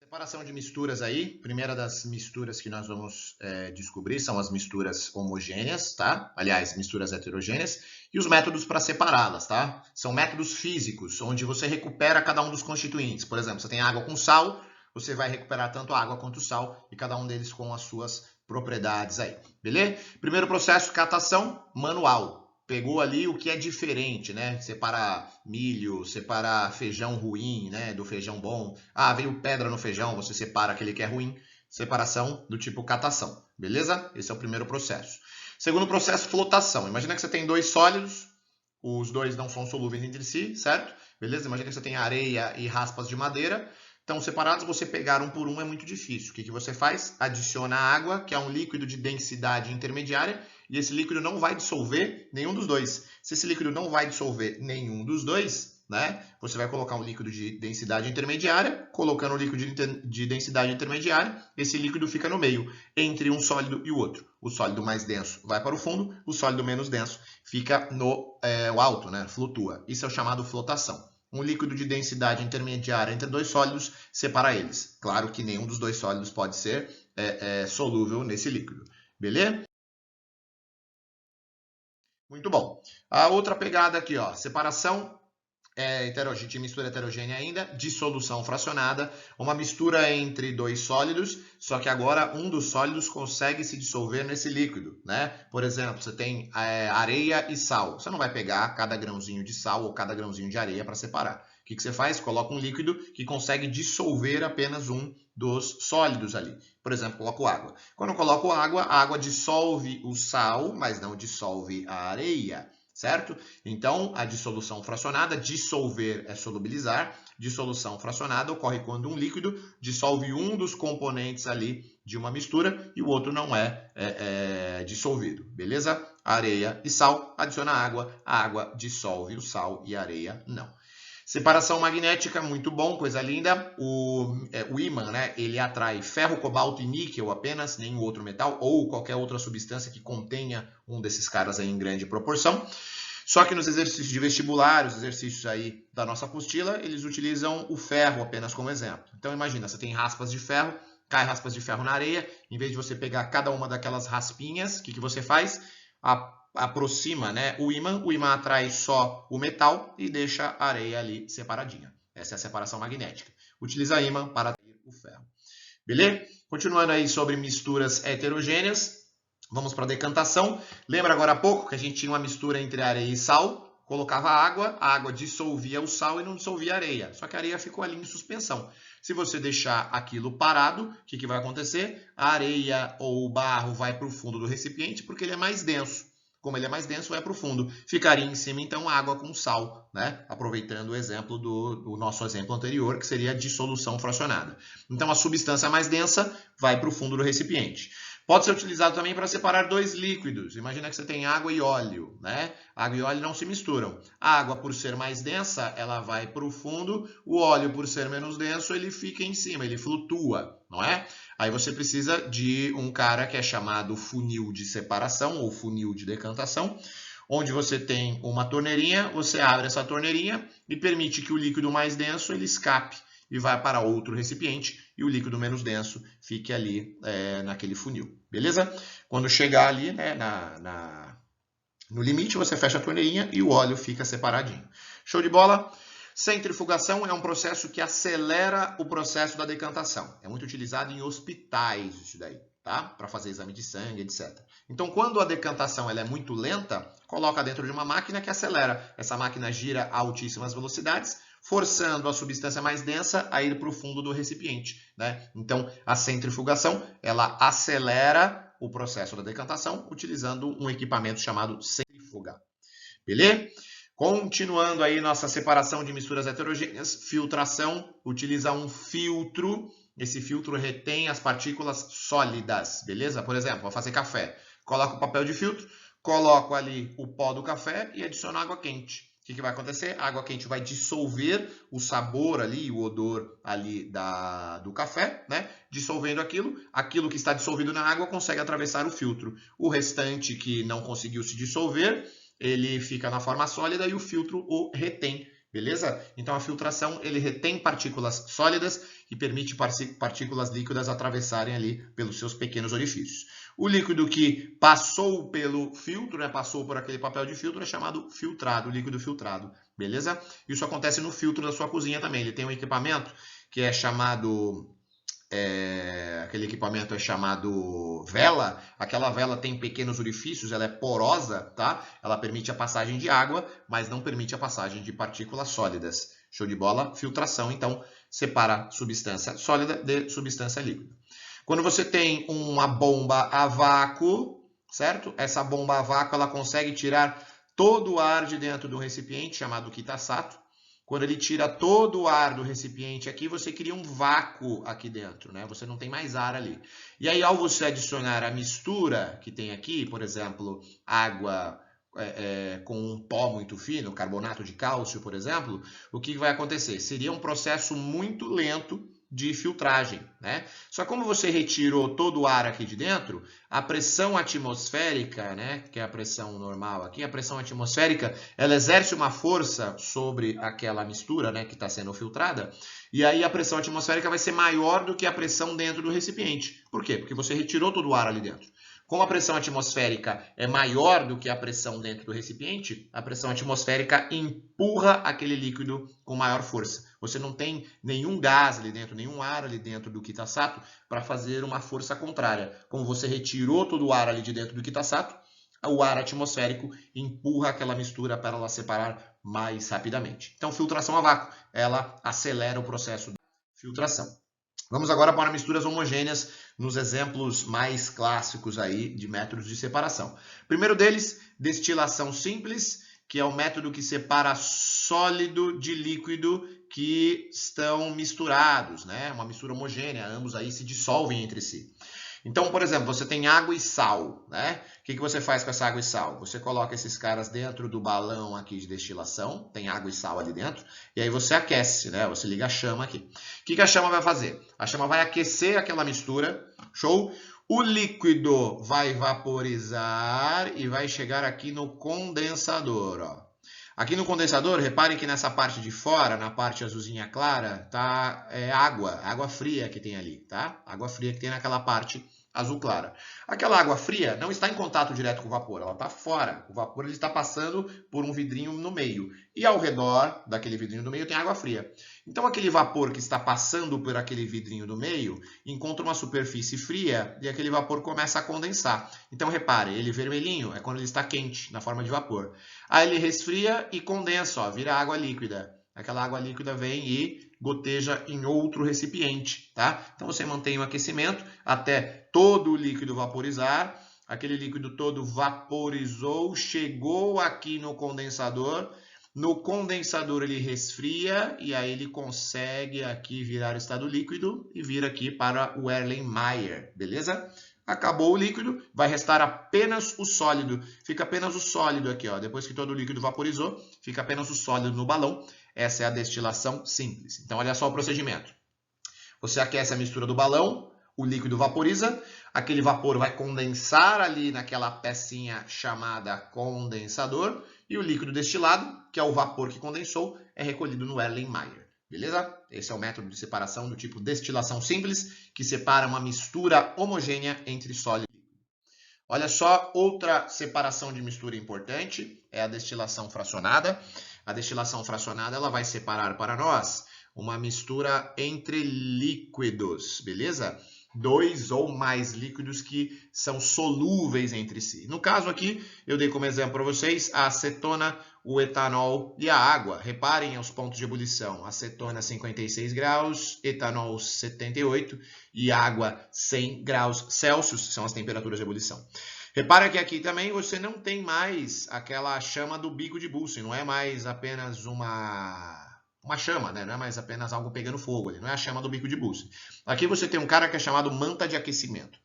Separação de misturas aí. Primeira das misturas que nós vamos descobrir são as misturas homogêneas, tá? Aliás, misturas heterogêneas. E os métodos para separá-las, tá? São métodos físicos, onde você recupera cada um dos constituintes. Por exemplo, você tem água com sal, você vai recuperar tanto a água quanto o sal, e cada um deles com as suas propriedades aí, beleza? Primeiro processo, catação manual. Pegou ali o que é diferente, né? Separa milho, separa feijão ruim, né? Do feijão bom. Ah, veio pedra no feijão, você separa aquele que é ruim. Separação do tipo catação, beleza? Esse é o primeiro processo. Segundo processo, flotação. Imagina que você tem dois sólidos, os dois não são solúveis entre si, certo? Beleza? Imagina que você tem areia e raspas de madeira. Estão separados, você pegar um por um é muito difícil. O que você faz? Adiciona água, que é um líquido de densidade intermediária, e esse líquido não vai dissolver nenhum dos dois. Se esse líquido não vai dissolver nenhum dos dois, né, você vai colocar um líquido de densidade intermediária, colocando o líquido de densidade intermediária, esse líquido fica no meio, entre um sólido e o outro. O sólido mais denso vai para o fundo, o sólido menos denso fica no alto, né, flutua. Isso é o chamado flotação. Um líquido de densidade intermediária entre dois sólidos separa eles. Claro que nenhum dos dois sólidos pode ser solúvel nesse líquido. Beleza? Muito bom. A outra pegada aqui, ó, separação de mistura heterogênea ainda, dissolução fracionada, uma mistura entre dois sólidos, só que agora um dos sólidos consegue se dissolver nesse líquido, né? Por exemplo, você tem areia e sal. Você não vai pegar cada grãozinho de sal ou cada grãozinho de areia para separar. O que você faz? Coloca um líquido que consegue dissolver apenas um dos sólidos ali. Por exemplo, coloco água. Quando eu coloco água, a água dissolve o sal, mas não dissolve a areia. Certo? Então, a dissolução fracionada, dissolver é solubilizar, dissolução fracionada ocorre quando um líquido dissolve um dos componentes ali de uma mistura e o outro não é dissolvido, beleza? Areia e sal, adiciona água, a água dissolve o sal e a areia não. Separação magnética, muito bom, coisa linda. O ímã, né, ele atrai ferro, cobalto e níquel apenas, nenhum outro metal, ou qualquer outra substância que contenha um desses caras aí em grande proporção. Só que nos exercícios de vestibular, os exercícios aí da nossa apostila, eles utilizam o ferro apenas como exemplo. Então imagina, você tem raspas de ferro, cai raspas de ferro na areia, em vez de você pegar cada uma daquelas raspinhas, o que você faz? Aproxima, né, o ímã atrai só o metal e deixa a areia ali separadinha. Essa é a separação magnética. Utiliza ímã para atrair o ferro. Beleza? Continuando aí sobre misturas heterogêneas, vamos para a decantação. Lembra agora há pouco que a gente tinha uma mistura entre areia e sal? Colocava água, a água dissolvia o sal e não dissolvia a areia. Só que a areia ficou ali em suspensão. Se você deixar aquilo parado, o que vai acontecer? A areia ou o barro vai para o fundo do recipiente porque ele é mais denso. Como ele é mais denso, vai para o fundo. Ficaria em cima, então, água com sal, né? Aproveitando o exemplo do nosso exemplo anterior, que seria a dissolução fracionada. Então, a substância mais densa vai para o fundo do recipiente. Pode ser utilizado também para separar dois líquidos. Imagina que você tem água e óleo, né? Água e óleo não se misturam. A água, por ser mais densa, ela vai para o fundo. O óleo, por ser menos denso, ele fica em cima, ele flutua, não é? Aí você precisa de um cara que é chamado funil de separação ou funil de decantação, onde você tem uma torneirinha, você abre essa torneirinha e permite que o líquido mais denso ele escape e vai para outro recipiente e o líquido menos denso fique ali naquele funil, beleza? Quando chegar ali, né, no limite, você fecha a torneirinha e o óleo fica separadinho. Show de bola? Centrifugação é um processo que acelera o processo da decantação. É muito utilizado em hospitais isso daí, tá? Para fazer exame de sangue, etc. Então, quando a decantação ela é muito lenta, coloca dentro de uma máquina que acelera. Essa máquina gira a altíssimas velocidades, forçando a substância mais densa a ir para o fundo do recipiente, né? Então, a centrifugação, ela acelera o processo da decantação utilizando um equipamento chamado centrífuga. Beleza? Continuando aí nossa separação de misturas heterogêneas, filtração, utiliza um filtro. Esse filtro retém as partículas sólidas, beleza? Por exemplo, vou fazer café. Coloco o papel de filtro, coloco ali o pó do café e adiciono água quente. O que vai acontecer? A água quente vai dissolver o sabor ali, o odor ali do café, né? Dissolvendo aquilo que está dissolvido na água consegue atravessar o filtro. O restante que não conseguiu se dissolver, ele fica na forma sólida e o filtro o retém Beleza? Então a filtração ele retém partículas sólidas e permite partículas líquidas atravessarem ali pelos seus pequenos orifícios. O líquido que passou pelo filtro, né, passou por aquele papel de filtro, é chamado filtrado, líquido filtrado. Beleza? Isso acontece no filtro da sua cozinha também. Ele tem um equipamento que é chamado... aquele equipamento é chamado vela. Aquela vela tem pequenos orifícios, ela é porosa, tá? Ela permite a passagem de água, mas não permite a passagem de partículas sólidas. Show de bola? Filtração, então, separa substância sólida de substância líquida. Quando você tem uma bomba a vácuo, certo? Essa bomba a vácuo, ela consegue tirar todo o ar de dentro do recipiente, chamado Kitasato. Quando ele tira todo o ar do recipiente aqui, você cria um vácuo aqui dentro, né? Você não tem mais ar ali. E aí, ao você adicionar a mistura que tem aqui, por exemplo, água com um pó muito fino, carbonato de cálcio, por exemplo, o que vai acontecer? Seria um processo muito lento de filtragem, né? Só que como você retirou todo o ar aqui de dentro, a pressão atmosférica, né, que é a pressão normal aqui, a pressão atmosférica, ela exerce uma força sobre aquela mistura, né, que está sendo filtrada, e aí a pressão atmosférica vai ser maior do que a pressão dentro do recipiente. Por quê? Porque você retirou todo o ar ali dentro. Como a pressão atmosférica é maior do que a pressão dentro do recipiente, a pressão atmosférica empurra aquele líquido com maior força. Você não tem nenhum gás ali dentro, nenhum ar ali dentro do Kitasato para fazer uma força contrária. Como você retirou todo o ar ali de dentro do Kitasato, o ar atmosférico empurra aquela mistura para ela separar mais rapidamente. Então, filtração a vácuo, ela acelera o processo de filtração. Vamos agora para misturas homogêneas nos exemplos mais clássicos aí de métodos de separação. Primeiro deles, destilação simples, que é o método que separa sólido de líquido que estão misturados, né? Uma mistura homogênea, ambos aí se dissolvem entre si. Então, por exemplo, você tem água e sal, né? O que você faz com essa água e sal? Você coloca esses caras dentro do balão aqui de destilação, tem água e sal ali dentro, e aí você aquece, né? Você liga a chama aqui. O que a chama vai fazer? A chama vai aquecer aquela mistura, show? O líquido vai vaporizar e vai chegar aqui no condensador, ó. Aqui no condensador, reparem que nessa parte de fora, na parte azulzinha clara, tá água fria que tem ali, tá? Água fria que tem naquela parte azul clara. Aquela água fria não está em contato direto com o vapor, ela está fora. O vapor ele está passando por um vidrinho no meio. E ao redor daquele vidrinho do meio tem água fria. Então aquele vapor que está passando por aquele vidrinho do meio encontra uma superfície fria e aquele vapor começa a condensar. Então repare, ele vermelhinho é quando ele está quente, na forma de vapor. Aí ele resfria e condensa, ó, vira água líquida. Aquela água líquida vem e goteja em outro recipiente, tá? Então você mantém o aquecimento até todo o líquido vaporizar. Aquele líquido todo vaporizou, chegou aqui no condensador. No condensador ele resfria e aí ele consegue aqui virar estado líquido e vir aqui para o Erlenmeyer, beleza? Acabou o líquido, vai restar apenas o sólido. Fica apenas o sólido aqui, ó. Depois que todo o líquido vaporizou, fica apenas o sólido no balão. Essa é a destilação simples. Então, olha só o procedimento. Você aquece a mistura do balão, o líquido vaporiza, aquele vapor vai condensar ali naquela pecinha chamada condensador, e o líquido destilado, que é o vapor que condensou, é recolhido no Erlenmeyer. Beleza? Esse é o método de separação do tipo destilação simples, que separa uma mistura homogênea entre sólido e líquido. Olha só, outra separação de mistura importante é a destilação fracionada. A destilação fracionada ela vai separar para nós uma mistura entre líquidos, beleza? 2 ou mais líquidos que são solúveis entre si. No caso aqui, eu dei como exemplo para vocês a acetona, o etanol e a água. Reparem aos pontos de ebulição. Acetona 56 graus, etanol 78 e água 100 graus Celsius são as temperaturas de ebulição. Repara que aqui também você não tem mais aquela chama do bico de Bunsen, não é mais apenas uma chama, né? Não é mais apenas algo pegando fogo ali, não é a chama do bico de Bunsen. Aqui você tem um cara que é chamado manta de aquecimento.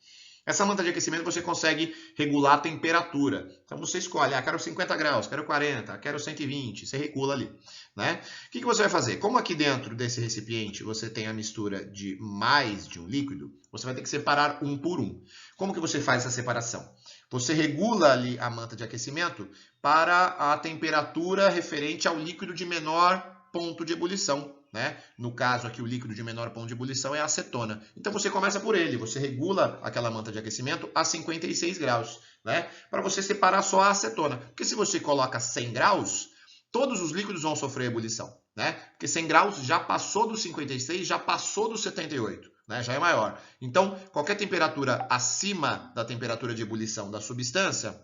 Essa manta de aquecimento você consegue regular a temperatura. Então você escolhe, quero 50 graus, quero 40, quero 120, você regula ali, né? O que você vai fazer? Como aqui dentro desse recipiente você tem a mistura de mais de um líquido, você vai ter que separar um por um. Como que você faz essa separação? Você regula ali a manta de aquecimento para a temperatura referente ao líquido de menor ponto de ebulição, né? No caso aqui, o líquido de menor ponto de ebulição é a acetona. Então você começa por ele, você regula aquela manta de aquecimento a 56 graus, né? Para você separar só a acetona. Porque se você coloca 100 graus, todos os líquidos vão sofrer ebulição, né? Porque 100 graus já passou dos 56, já passou dos 78, né? Já é maior. Então, qualquer temperatura acima da temperatura de ebulição da substância,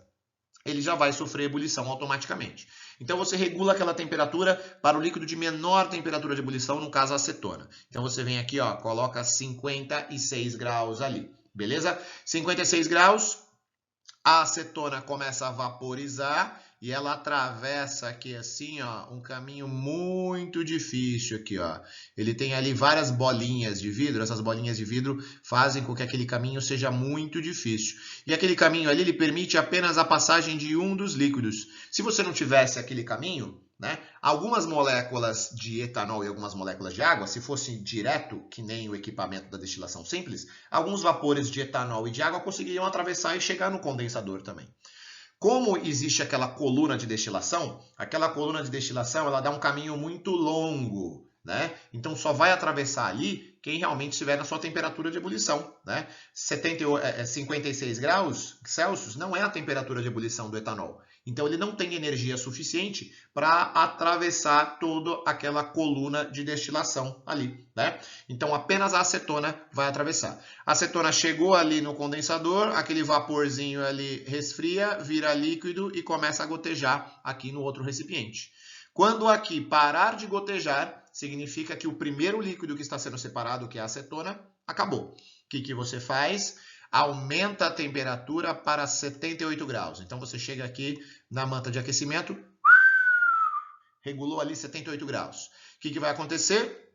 ele já vai sofrer ebulição automaticamente. Então, você regula aquela temperatura para o líquido de menor temperatura de ebulição, no caso a acetona. Então, você vem aqui, ó, coloca 56 graus ali, beleza? 56 graus, a acetona começa a vaporizar e ela atravessa aqui assim, ó, um caminho muito difícil aqui, ó. Ele tem ali várias bolinhas de vidro, essas bolinhas de vidro fazem com que aquele caminho seja muito difícil. E aquele caminho ali, ele permite apenas a passagem de um dos líquidos. Se você não tivesse aquele caminho, né, algumas moléculas de etanol e algumas moléculas de água, se fosse direto, que nem o equipamento da destilação simples, alguns vapores de etanol e de água conseguiriam atravessar e chegar no condensador também. Como existe aquela coluna de destilação, ela dá um caminho muito longo, né? Então só vai atravessar ali quem realmente estiver na sua temperatura de ebulição, né? 56 graus Celsius não é a temperatura de ebulição do etanol. Então ele não tem energia suficiente para atravessar toda aquela coluna de destilação ali, né? Então apenas a acetona vai atravessar. A acetona chegou ali no condensador, aquele vaporzinho ali resfria, vira líquido e começa a gotejar aqui no outro recipiente. Quando aqui parar de gotejar, significa que o primeiro líquido que está sendo separado, que é a acetona, acabou. O que você faz? Aumenta a temperatura para 78 graus. Então você chega aqui na manta de aquecimento, regulou ali 78 graus. O que vai acontecer?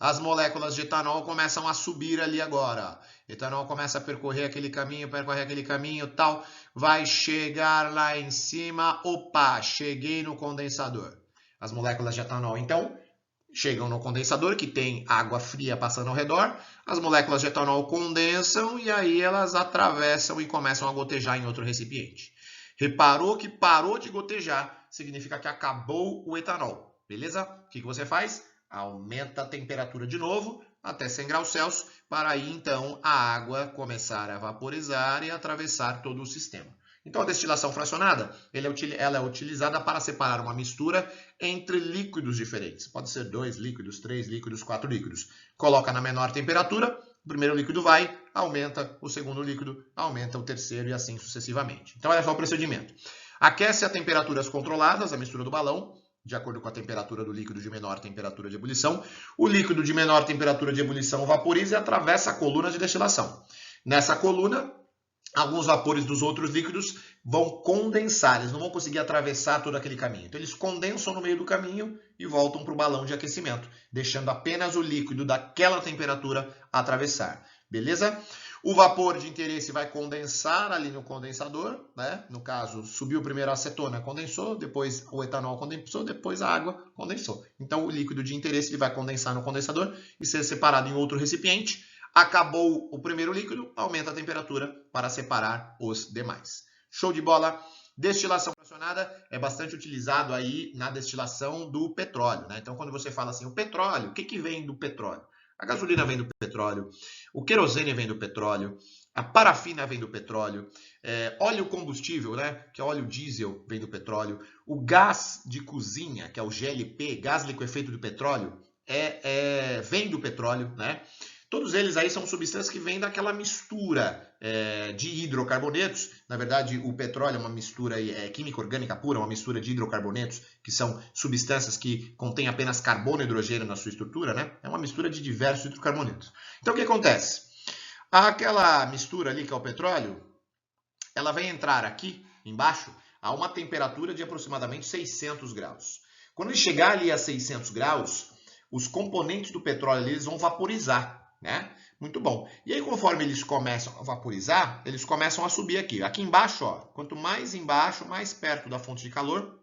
As moléculas de etanol começam a subir ali agora. Etanol começa a percorrer aquele caminho, tal, vai chegar lá em cima. Opa, cheguei no condensador. As moléculas de etanol, então, chegam no condensador, que tem água fria passando ao redor. As moléculas de etanol condensam e aí elas atravessam e começam a gotejar em outro recipiente. Reparou que parou de gotejar, significa que acabou o etanol, beleza? O que você faz? Aumenta a temperatura de novo, até 100 graus Celsius, para aí então a água começar a vaporizar e atravessar todo o sistema. Então a destilação fracionada, ela é utilizada para separar uma mistura entre líquidos diferentes. Pode ser 2 líquidos, 3 líquidos, 4 líquidos. Coloca na menor temperatura, o primeiro líquido vai, aumenta, o segundo líquido aumenta, o terceiro e assim sucessivamente. Então olha só o procedimento. Aquece a temperaturas controladas, a mistura do balão, de acordo com a temperatura do líquido de menor temperatura de ebulição. O líquido de menor temperatura de ebulição vaporiza e atravessa a coluna de destilação. Nessa coluna, alguns vapores dos outros líquidos vão condensar, eles não vão conseguir atravessar todo aquele caminho. Então eles condensam no meio do caminho e voltam para o balão de aquecimento, deixando apenas o líquido daquela temperatura atravessar. Beleza? O vapor de interesse vai condensar ali no condensador, né? No caso, subiu primeiro a acetona, condensou, depois o etanol condensou, depois a água condensou. Então o líquido de interesse ele vai condensar no condensador e ser separado em outro recipiente. Acabou o primeiro líquido, aumenta a temperatura para separar os demais. Show de bola! Destilação fracionada é bastante utilizado aí na destilação do petróleo, né? Então, quando você fala assim, o petróleo, o que vem do petróleo? A gasolina vem do petróleo, o querosene vem do petróleo, a parafina vem do petróleo, óleo combustível, né? Que é óleo diesel, vem do petróleo, o gás de cozinha, que é o GLP, gás liquefeito do petróleo, vem do petróleo, né? Todos eles aí são substâncias que vêm daquela mistura de hidrocarbonetos. Na verdade, o petróleo é uma mistura química orgânica pura, uma mistura de hidrocarbonetos, que são substâncias que contêm apenas carbono e hidrogênio na sua estrutura, né? É uma mistura de diversos hidrocarbonetos. Então, o que acontece? Aquela mistura ali, que é o petróleo, ela vai entrar aqui embaixo a uma temperatura de aproximadamente 600 graus. Quando ele chegar ali a 600 graus, os componentes do petróleo eles vão vaporizar. Né? Muito bom. E aí, conforme eles começam a vaporizar, eles começam a subir aqui. Aqui embaixo, ó, quanto mais embaixo, mais perto da fonte de calor,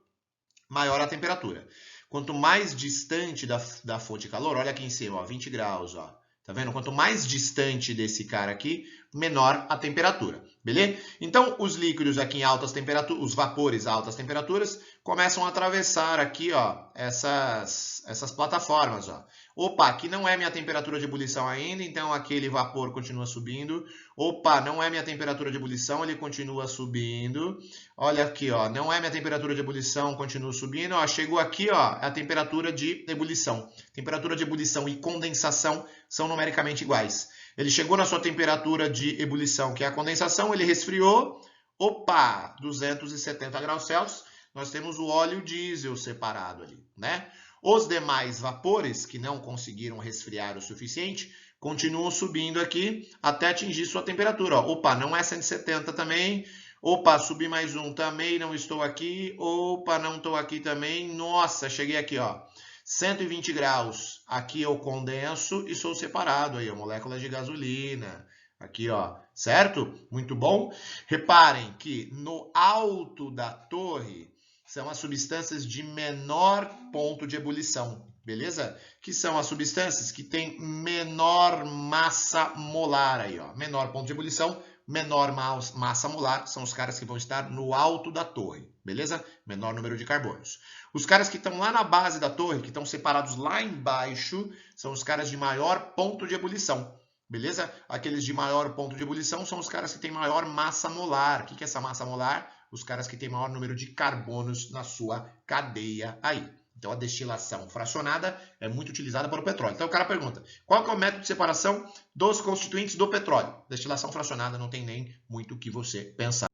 maior a temperatura. Quanto mais distante da fonte de calor, olha aqui em cima, ó, 20 graus, ó, Tá vendo? Quanto mais distante desse cara aqui, menor a temperatura, beleza? Então, os líquidos aqui em altas temperaturas, os vapores a altas temperaturas, começam a atravessar aqui, ó, essas plataformas, ó. Opa, aqui não é minha temperatura de ebulição ainda, então aquele vapor continua subindo. Opa, não é minha temperatura de ebulição, ele continua subindo. Olha aqui, ó, não é minha temperatura de ebulição, continua subindo. Ó, chegou aqui, ó, a temperatura de ebulição. Temperatura de ebulição e condensação são numericamente iguais. Ele chegou na sua temperatura de ebulição, que é a condensação, ele resfriou. Opa, 270 graus Celsius. Nós temos o óleo diesel separado ali, né? Os demais vapores, que não conseguiram resfriar o suficiente, continuam subindo aqui até atingir sua temperatura. Ó. Opa, não é 170 também. Opa, subi mais um também, não estou aqui. Opa, não estou aqui também. Nossa, cheguei aqui, ó. 120 graus. Aqui eu condenso e sou separado aí, ó, moléculas de gasolina. Aqui, ó, certo? Muito bom. Reparem que no alto da torre são as substâncias de menor ponto de ebulição, beleza? Que são as substâncias que têm menor massa molar aí, ó. Menor ponto de ebulição, menor massa molar, são os caras que vão estar no alto da torre, beleza? Menor número de carbonos. Os caras que estão lá na base da torre, que estão separados lá embaixo, são os caras de maior ponto de ebulição, beleza? Aqueles de maior ponto de ebulição são os caras que têm maior massa molar. O que é essa massa molar? Os caras que têm maior número de carbonos na sua cadeia aí. Então, a destilação fracionada é muito utilizada para o petróleo. Então, o cara pergunta, qual que é o método de separação dos constituintes do petróleo? Destilação fracionada não tem nem muito o que você pensar.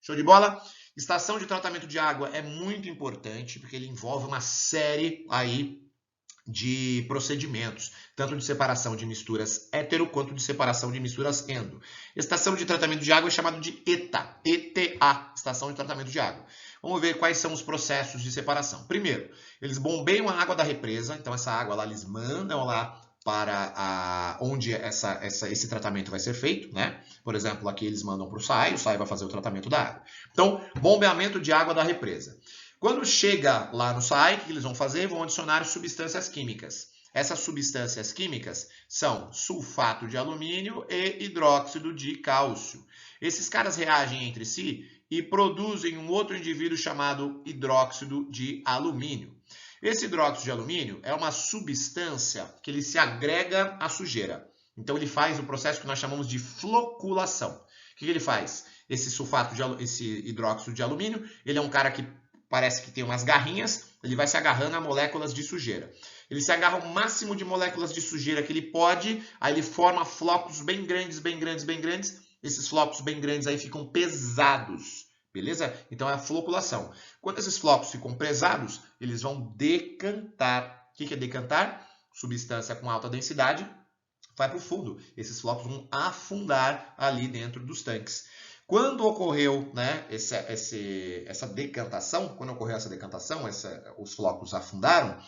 Show de bola? Estação de tratamento de água é muito importante, porque ele envolve uma série aí de procedimentos, tanto de separação de misturas hétero quanto de separação de misturas endo. Estação de tratamento de água é chamado de ETA, ETA, estação de tratamento de água. Vamos ver quais são os processos de separação. Primeiro, eles bombeiam a água da represa, então essa água lá eles mandam lá para onde esse tratamento vai ser feito, né? Por exemplo, aqui eles mandam para o SAI vai fazer o tratamento da água. Então, bombeamento de água da represa. Quando chega lá no SAI, o que eles vão fazer? Vão adicionar substâncias químicas. Essas substâncias químicas são sulfato de alumínio e hidróxido de cálcio. Esses caras reagem entre si e produzem um outro indivíduo chamado hidróxido de alumínio. Esse hidróxido de alumínio é uma substância que ele se agrega à sujeira. Então ele faz o processo que nós chamamos de floculação. O que ele faz? Esse hidróxido de alumínio, ele é um cara que parece que tem umas garrinhas, ele vai se agarrando a moléculas de sujeira. Ele se agarra ao máximo de moléculas de sujeira que ele pode, aí ele forma flocos bem grandes, bem grandes, bem grandes. Esses flocos bem grandes aí ficam pesados, beleza? Então é a floculação. Quando esses flocos ficam pesados, eles vão decantar. O que é decantar? Substância com alta densidade vai para o fundo. Esses flocos vão afundar ali dentro dos tanques. Quando ocorreu, né, essa decantação, os flocos afundaram,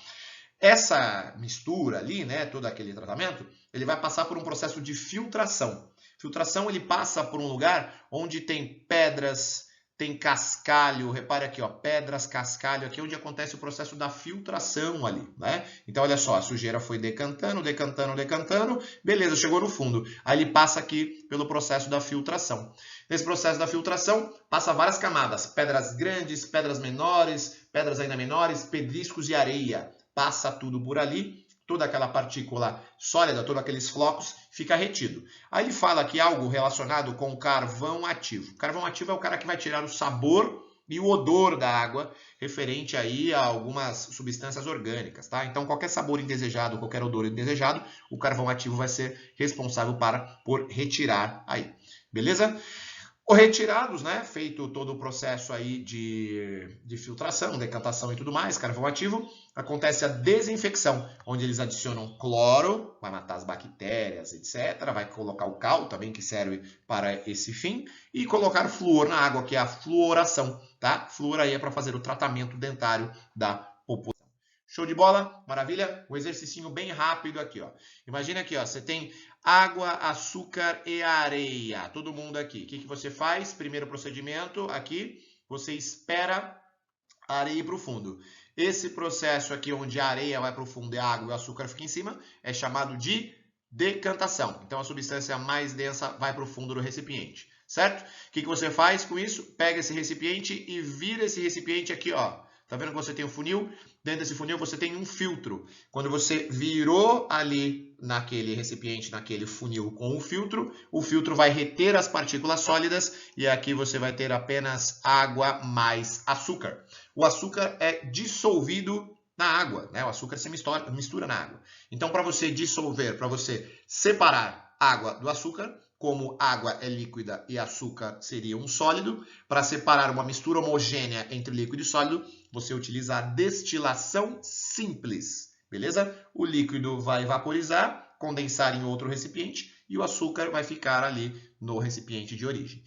essa mistura ali, né, todo aquele tratamento, ele vai passar por um processo de filtração. Filtração, ele passa por um lugar onde tem pedras, tem cascalho, repare aqui, ó, pedras, cascalho, aqui onde acontece o processo da filtração ali, né? Então, olha só, a sujeira foi decantando, decantando, decantando, beleza, chegou no fundo. Aí ele passa aqui pelo processo da filtração. Nesse processo da filtração, passa várias camadas, pedras grandes, pedras menores, pedras ainda menores, pedriscos e areia. Passa tudo por ali, toda aquela partícula sólida, todos aqueles flocos, fica retido. Aí ele fala aqui algo relacionado com carvão ativo. O carvão ativo é o cara que vai tirar o sabor e o odor da água, referente aí a algumas substâncias orgânicas, tá? Então, qualquer sabor indesejado, qualquer odor indesejado, o carvão ativo vai ser responsável por retirar aí. Beleza? Retirados, né? Feito todo o processo aí de filtração, decantação e tudo mais, carvão ativo, acontece a desinfecção, onde eles adicionam cloro, vai matar as bactérias, etc. Vai colocar o cal também, que serve para esse fim, e colocar flúor na água, que é a fluoração, tá? Flúor aí é para fazer o tratamento dentário da população. Show de bola? Maravilha? Um exercício bem rápido aqui, ó. Imagina aqui, ó, você tem água, açúcar e areia. Todo mundo aqui. O que você faz? Primeiro procedimento aqui, você espera a areia ir para o fundo. Esse processo aqui, onde a areia vai para o fundo e a água e o açúcar fica em cima, é chamado de decantação. Então, a substância mais densa vai para o fundo do recipiente, certo? O que você faz com isso? Pega esse recipiente e vira esse recipiente aqui, ó. Tá vendo que você tem um funil? Dentro desse funil você tem um filtro. Quando você virou ali naquele recipiente, naquele funil com o filtro vai reter as partículas sólidas e aqui você vai ter apenas água mais açúcar. O açúcar é dissolvido na água, né? O açúcar se mistura na água. Então, para você dissolver, para você separar água do açúcar, como água é líquida e açúcar seria um sólido, para separar uma mistura homogênea entre líquido e sólido, você utiliza a destilação simples, beleza? O líquido vai vaporizar, condensar em outro recipiente e o açúcar vai ficar ali no recipiente de origem.